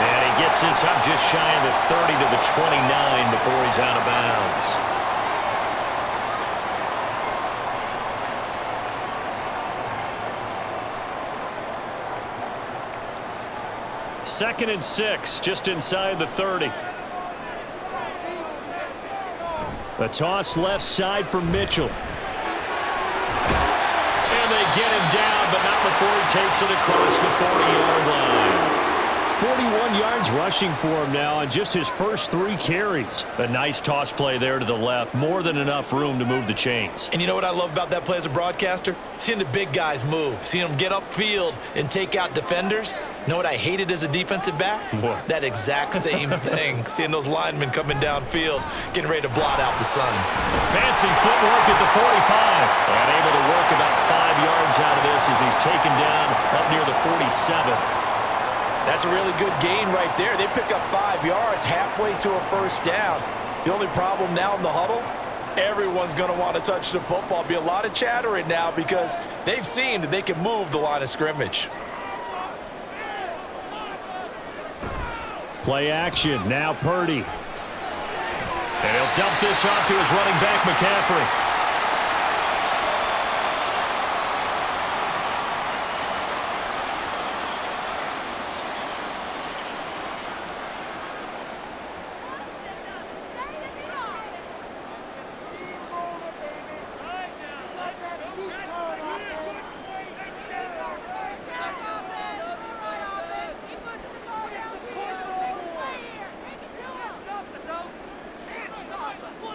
And he gets this up just shy of the 30 to the 29 before he's out of bounds. Second and 6, just inside the 30. A toss left side for Mitchell. And they get him down, but not before he takes it across the 40-yard line. 41 yards rushing for him now on just his first 3 carries. A nice toss play there to the left. More than enough room to move the chains. And you know what I love about that play as a broadcaster? Seeing the big guys move. Seeing them get upfield and take out defenders. You know what I hated as a defensive back? What? That exact same thing. Seeing those linemen coming downfield, getting ready to blot out the sun. Fancy footwork at the 45. And able to work about 5 yards out of this as he's taken down up near the 47. That's a really good gain right there. They pick up 5 yards halfway to a first down. The only problem now in the huddle, everyone's going to want to touch the football. Be a lot of chattering now because they've seen that they can move the line of scrimmage. Play action, now Purdy. And he'll dump this off to his running back, McCaffery.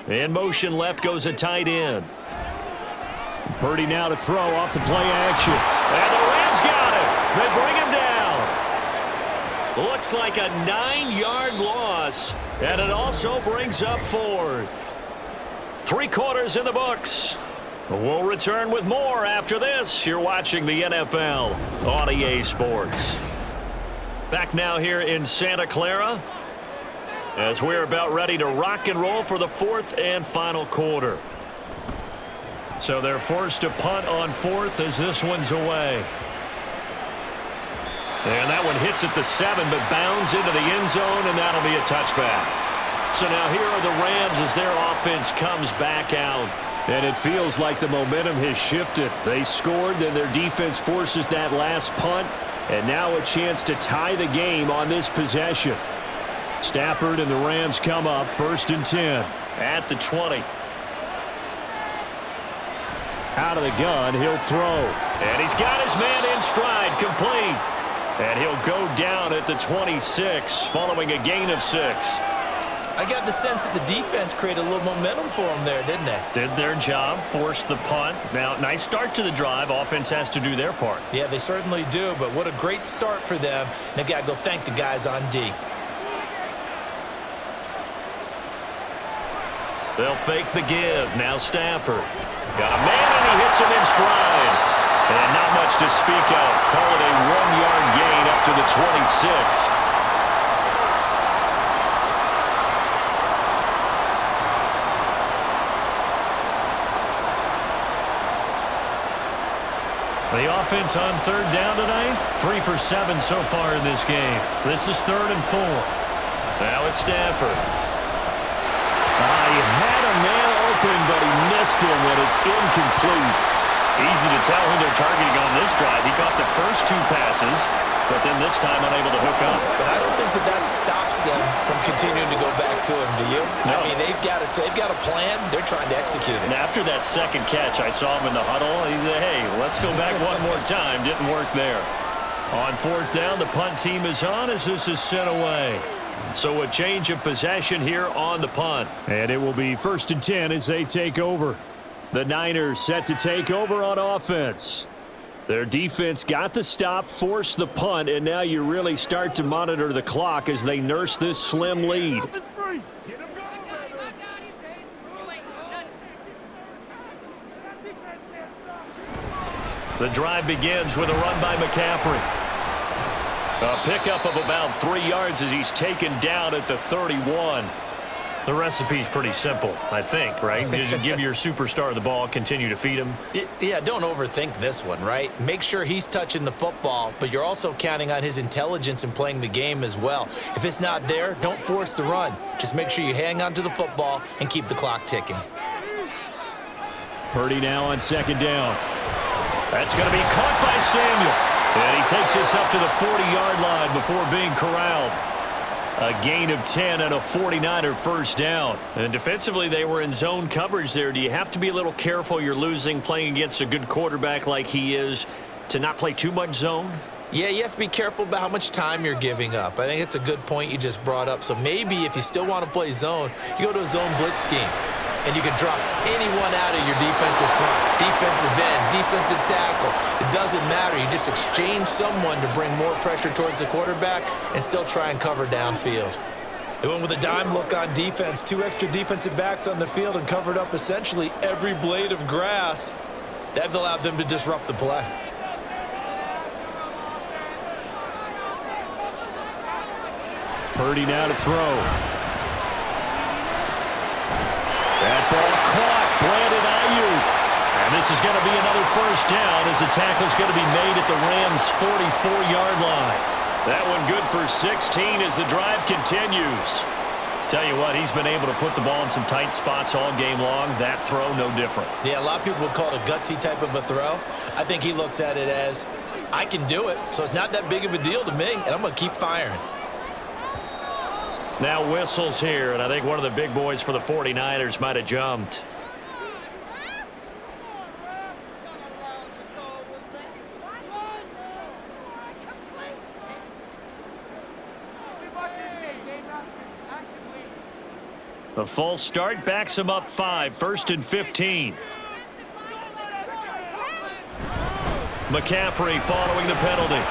In motion left goes a tight end. Purdy now to throw off the play action. And the Rams got it. They bring him down. Looks like a 9-yard loss. And it also brings up 4th. 3 quarters in the books. We'll return with more after this. You're watching the NFL on EA Sports. Back now here in Santa Clara as we're about ready to rock and roll for the 4th and final quarter. So they're forced to punt on 4th as this one's away. And that one hits at the 7 but bounds into the end zone, and that'll be a touchback. So now here are the Rams as their offense comes back out. And it feels like the momentum has shifted. They scored, then their defense forces that last punt, and now a chance to tie the game on this possession. Stafford and the Rams come up 1st and 10 at the 20. Out of the gun, he'll throw. And he's got his man in stride, complete. And he'll go down at the 26 following a gain of 6. I got the sense that the defense created a little momentum for them there, didn't they? Did their job, forced the punt. Now, nice start to the drive. Offense has to do their part. Yeah, they certainly do, but what a great start for them. And they've got to go thank the guys on D. They'll fake the give. Now Stafford. Got a man, and he hits him in stride. And not much to speak of. Call it a 1-yard gain up to the 26. The offense on 3rd down tonight, 3 for 7 so far in this game. This is 3rd and 4. Now it's Stafford. He had a man open, but he missed him, and it's incomplete. Easy to tell who they're targeting on this drive. He caught the first 2 passes, but then this time unable to hook up. But I don't think that stops them from continuing to go back to him, do you? No. I mean, they've got a plan. They're trying to execute it. And after that second catch, I saw him in the huddle. He said, hey, let's go back one more time. Didn't work there. On 4th down, the punt team is on as this is sent away. So a change of possession here on the punt. And it will be 1st and 10 as they take over. The Niners set to take over on offense. Their defense got the stop, forced the punt, and now you really start to monitor the clock as they nurse this slim lead. The drive begins with a run by McCaffery. A pickup of about 3 yards as he's taken down at the 31. The recipe's pretty simple, I think, right? Just give your superstar the ball, continue to feed him. Yeah, don't overthink this one, right? Make sure he's touching the football, but you're also counting on his intelligence in playing the game as well. If it's not there, don't force the run. Just make sure you hang on to the football and keep the clock ticking. Purdy now on 2nd down. That's going to be caught by Samuel. And he takes us up to the 40-yard line before being corralled. A gain of 10 and a 49er first down. And defensively, they were in zone coverage there. Do you have to be a little careful you're losing playing against a good quarterback like he is to not play too much zone? Yeah, you have to be careful about how much time you're giving up. I think it's a good point you just brought up. So maybe if you still want to play zone, you go to a zone blitz scheme. And you can drop anyone out of your defensive front, defensive end, defensive tackle. It doesn't matter. You just exchange someone to bring more pressure towards the quarterback and still try and cover downfield. They went with a dime look on defense, 2 extra defensive backs on the field and covered up essentially every blade of grass. That allowed them to disrupt the play. Purdy now to throw. That ball caught, Brandon Aiyuk. And this is going to be another first down as the tackle's going to be made at the Rams' 44-yard line. That one good for 16 as the drive continues. Tell you what, he's been able to put the ball in some tight spots all game long. That throw, no different. Yeah, a lot of people would call it a gutsy type of a throw. I think he looks at it as, I can do it, so it's not that big of a deal to me, and I'm going to keep firing. Now whistles here, and I think one of the big boys for the 49ers might have jumped. The false start backs him up 5, 1st and 15. McCaffery following the penalty.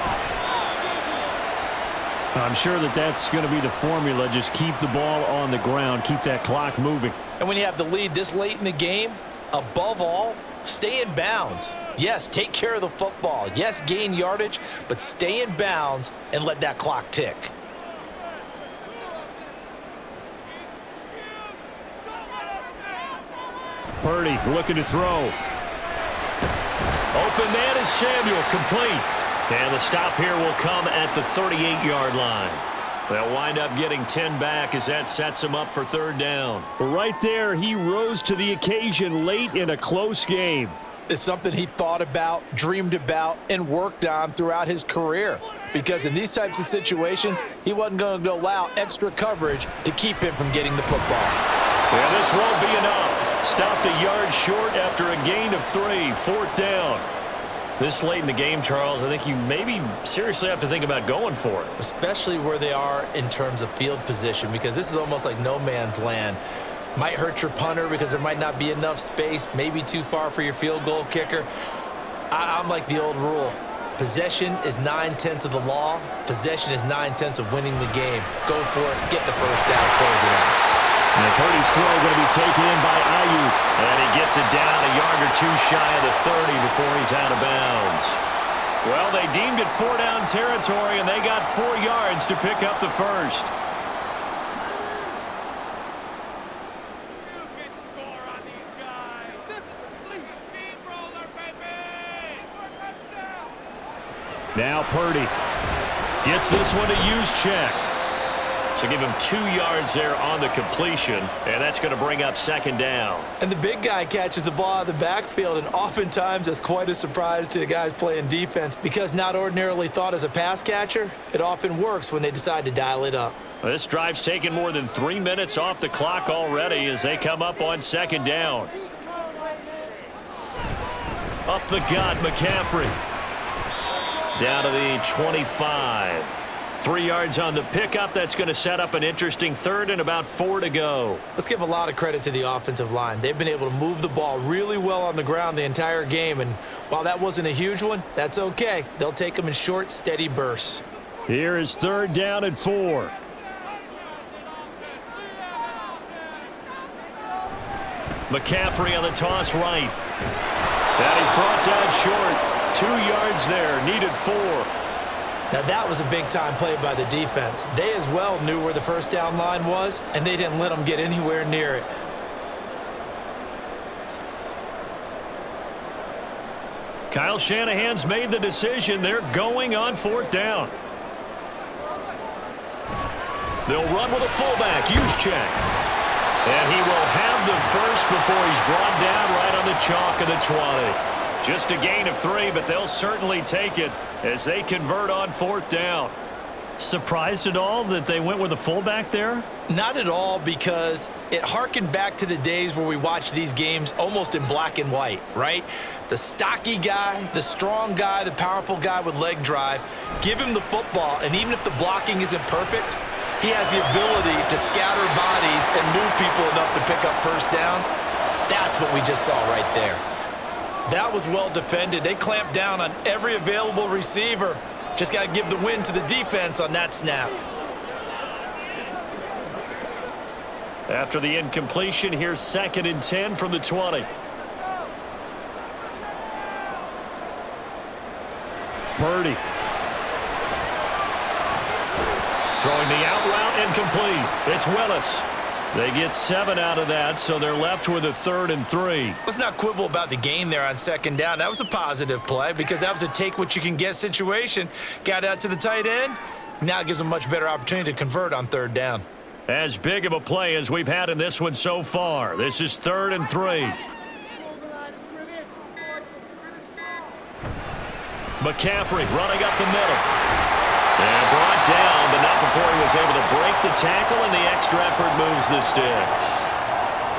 I'm sure that's going to be the formula. Just keep the ball on the ground. Keep that clock moving. And when you have the lead this late in the game, above all, stay in bounds. Yes, take care of the football. Yes, gain yardage, but stay in bounds and let that clock tick. Purdy looking to throw. Open man is Samuel, complete. And the stop here will come at the 38-yard line. They'll wind up getting 10 back as that sets them up for third down. Right there, he rose to the occasion late in a close game. It's something he thought about, dreamed about, and worked on throughout his career. Because in these types of situations, he wasn't going to allow extra coverage to keep him from getting the football. Yeah, this won't be enough. Stopped a yard short after a gain of 3, fourth down. This late in the game, Charles, I think you maybe seriously have to think about going for it. Especially where they are in terms of field position, because this is almost like no man's land. Might hurt your punter because there might not be enough space, maybe too far for your field goal kicker. I'm like the old rule. Possession is 9/10 of the law. Possession is 9/10 of winning the game. Go for it. Get the first down. Close it out. And Purdy's throw going to be taken in by Aiyuk. And he gets it down a yard or two shy of the 30 before he's out of bounds. Well, they deemed it 4-down territory, and they got 4 yards to pick up the first. You can score on these guys. This is a sleep steamroller, baby. For a touchdown. Now Purdy. Gets this one to use check. So give him 2 yards there on the completion, and that's going to bring up second down. And the big guy catches the ball out of the backfield, and oftentimes it's quite a surprise to the guys playing defense because not ordinarily thought as a pass catcher, it often works when they decide to dial it up. Well, this drive's taken more than 3 minutes off the clock already as they come up on second down. Up the gut, McCaffery. Down to the 25. 3 yards on the pickup. That's going to set up an interesting third and about 4 to go. Let's give a lot of credit to the offensive line. They've been able to move the ball really well on the ground the entire game, and while that wasn't a huge one, that's okay. They'll take them in short, steady bursts. Here is third down and 4. McCaffery on the toss right. That is brought down short. 2 yards there, needed 4. Now that was a big-time play by the defense. They as well knew where the first down line was, and they didn't let them get anywhere near it. Kyle Shanahan's made the decision. They're going on fourth down. They'll run with a fullback, use check. And he will have the first before he's brought down right on the chalk of the 20. Just a gain of 3, but they'll certainly take it as they convert on fourth down. Surprised at all that they went with a fullback there? Not at all, because it harkened back to the days where we watched these games almost in black and white, right? The stocky guy, the strong guy, the powerful guy with leg drive, give him the football, and even if the blocking isn't perfect, he has the ability to scatter bodies and move people enough to pick up first downs. That's what we just saw right there. That was well defended. They clamped down on every available receiver. Just got to give the win to the defense on that snap. After the incompletion, here's 2nd and 10 from the 20. Purdy. Throwing the out route incomplete. It's Willis. They get 7 out of that, so they're left with a 3rd and 3. Let's not quibble about the gain there on second down. That was a positive play because that was a take-what-you-can-get situation. Got out to the tight end. Now it gives them a much better opportunity to convert on third down. As big of a play as we've had in this one so far. This is 3rd and 3. McCaffery running up the middle. And brought down, but not before he was able to break the tackle, and the extra effort moves the sticks.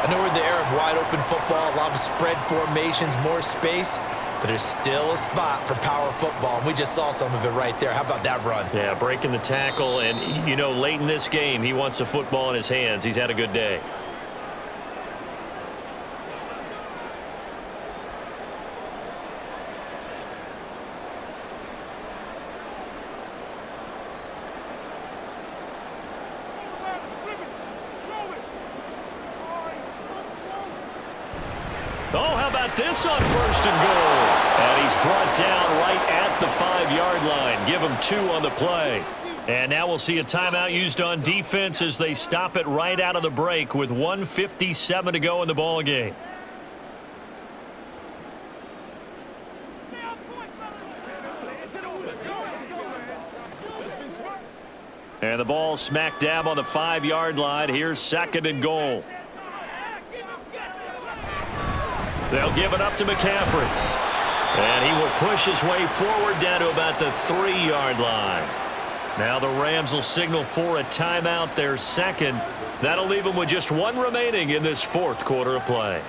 I know we're in the era of wide-open football, a lot of spread formations, more space, but there's still a spot for power football, and we just saw some of it right there. How about that run? Yeah, breaking the tackle, and, you know, late in this game, he wants the football in his hands. He's had a good day. this on 1st and goal. And he's brought down right at the 5-yard line. Give him 2 on the play. And now we'll see a timeout used on defense as they stop it right out of the break with 1:57 to go in the ball game. And the ball smack dab on the 5-yard line. Here's 2nd and goal. They'll give it up to McCaffery. And he will push his way forward down to about the 3-yard line. Now the Rams will signal for a timeout, their 2nd. That'll leave them with just 1 remaining in this 4th quarter of play.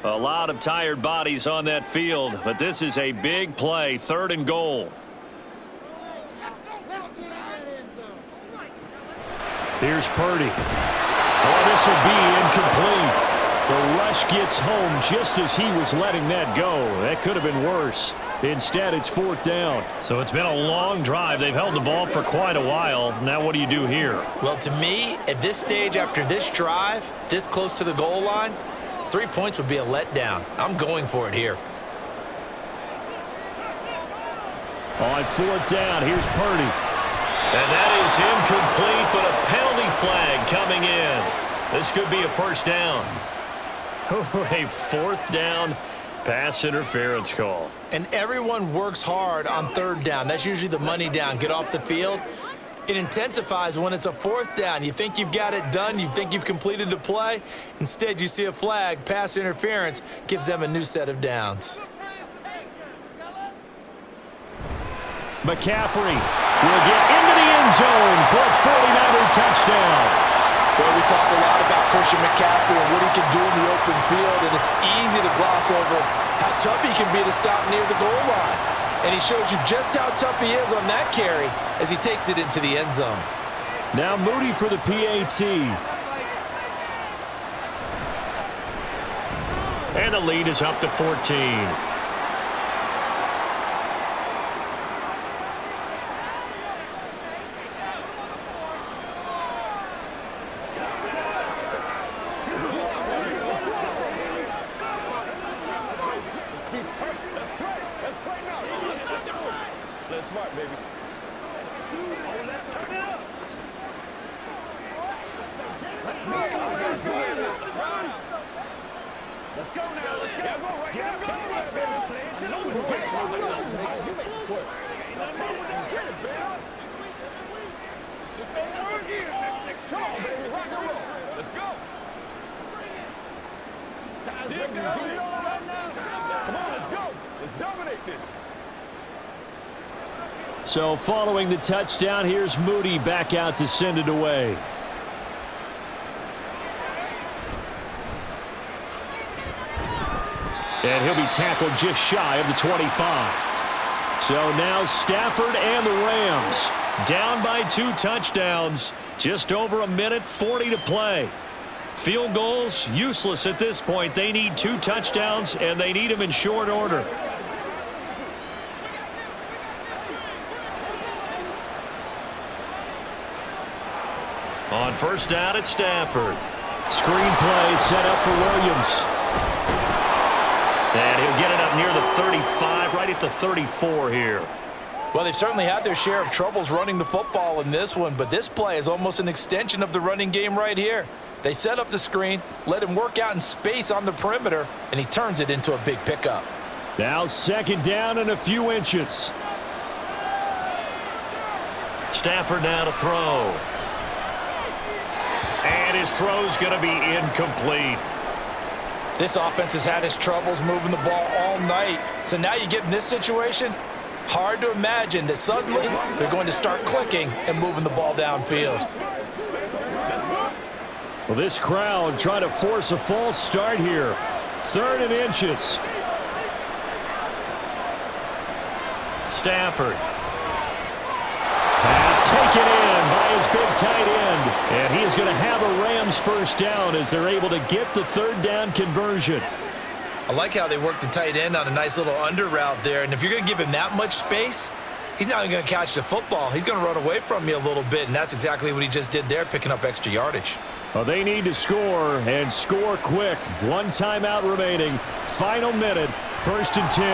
A lot of tired bodies on that field, but this is a big play, 3rd and goal. Here's Purdy. Oh, this will be incomplete. The rush gets home just as he was letting that go. That could have been worse. Instead, it's 4th down. So it's been a long drive. They've held the ball for quite a while. Now what do you do here? Well, to me, at this stage after this drive, this close to the goal line, 3 points would be a letdown. I'm going for it here. On 4th down, here's Purdy. And that is incomplete, but a penalty flag coming in. This could be a 1st down. A 4th down pass interference call. And everyone works hard on 3rd down. That's usually the money down. Get off the field. It intensifies when it's a 4th down. You think you've got it done. You think you've completed the play. Instead, you see a flag. Pass interference gives them a new set of downs. McCaffery will get into the end zone for a 49er touchdown. Boy, we talked a lot about Christian McCaffrey and what he can do in the open field, and it's easy to gloss over how tough he can be to stop near the goal line. And he shows you just how tough he is on that carry as he takes it into the end zone. Now Moody for the PAT. And the lead is up to 14. Let's go now. Let's go. Get him going. Come on, baby. Rock and roll. Let's go. Come on, let's go. Let's dominate this. So following the touchdown, here's Moody back out to send it away. And he'll be tackled just shy of the 25. So now Stafford and the Rams down by 2 touchdowns. Just over 1:40 to play. Field goals useless at this point. They need 2 touchdowns, and they need them in short order. On 1st down at Stafford. Screen play set up for Williams. And he'll get it up near the 35, right at the 34 here. Well, they've certainly had their share of troubles running the football in this one, but this play is almost an extension of the running game right here. They set up the screen, let him work out in space on the perimeter, and he turns it into a big pickup. Now 2nd down and a few inches. Stafford now to throw. And his throw's going to be incomplete. This offense has had its troubles moving the ball all night. So now you get in this situation, hard to imagine that suddenly they're going to start clicking and moving the ball downfield. Well, this crowd trying to force a false start here. 3rd and inches. Stafford. Pass taken in by his big tight end. And he is going to have a Rams 1st down as they're able to get the 3rd down conversion. I like how they work the tight end on a nice little under route there. And if you're going to give him that much space, He's not even going to catch the football. He's going to run away from me a little bit, and that's exactly what he just did there, picking up extra yardage. Well, they need to score, and score quick. One timeout remaining. Final minute, 1st and 10.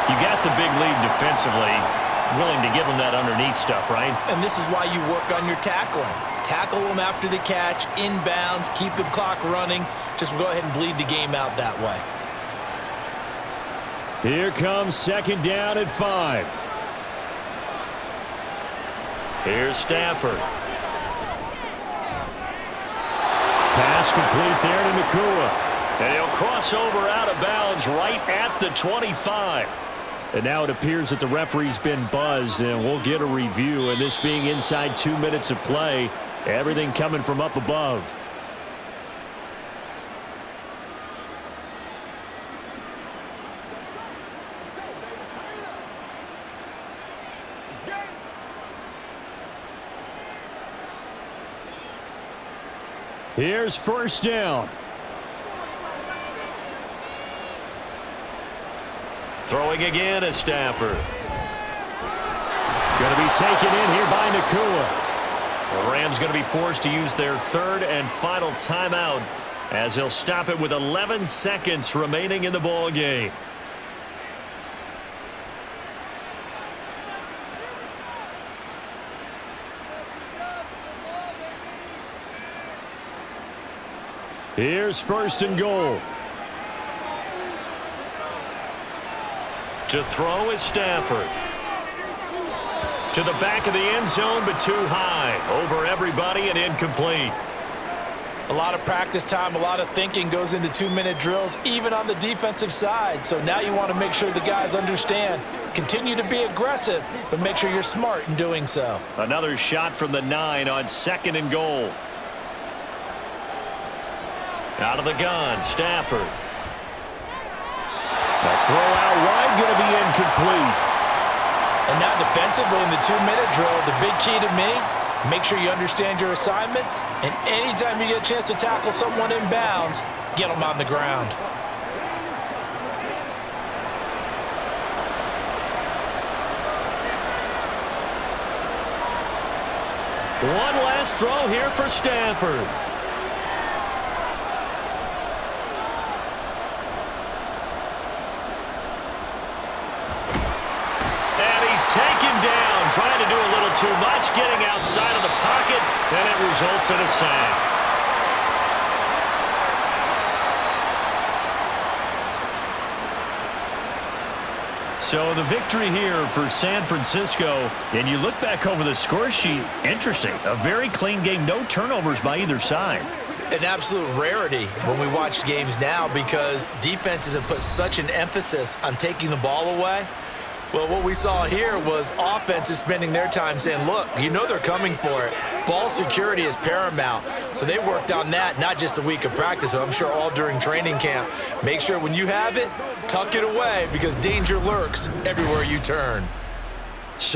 You got the big lead defensively. Willing to give them that underneath stuff, right? And this is why you work on your tackling. Tackle them after the catch, inbounds, keep the clock running. Just go ahead and bleed the game out that way. Here comes 2nd down at 5. Here's Stafford. Pass complete there to Nakua. And he'll cross over out of bounds right at the 25. And now it appears that the referee's been buzzed, and we'll get a review. And this being inside 2 minutes of play, everything coming from up above. Here's 1st down. Throwing again is Stafford. Going to be taken in here by Nakua. The Rams going to be forced to use their 3rd and final timeout as he'll stop it with 11 seconds remaining in the ball game. Here's 1st and goal. To throw is Stafford. To the back of the end zone, but too high. Over everybody and incomplete. A lot of practice time, a lot of thinking goes into 2-minute drills, even on the defensive side. So now you want to make sure the guys understand. Continue to be aggressive, but make sure you're smart in doing so. Another shot from the 9 on 2nd and goal. Out of the gun, Stafford. The throw out wide going to be incomplete. And now defensively in the 2-minute drill, the big key to me, make sure you understand your assignments, and anytime you get a chance to tackle someone in bounds, get them on the ground. One last throw here for Stafford. Taken down, trying to do a little too much, getting outside of the pocket, and it results in a sack. So the victory here for San Francisco, and you look back over the score sheet, interesting. A very clean game, no turnovers by either side. An absolute rarity when we watch games now because defenses have put such an emphasis on taking the ball away. Well, what we saw here was offenses spending their time saying, look, you know they're coming for it. Ball security is paramount. So they worked on that not just a week of practice, but I'm sure all during training camp. Make sure when you have it, tuck it away because danger lurks everywhere you turn.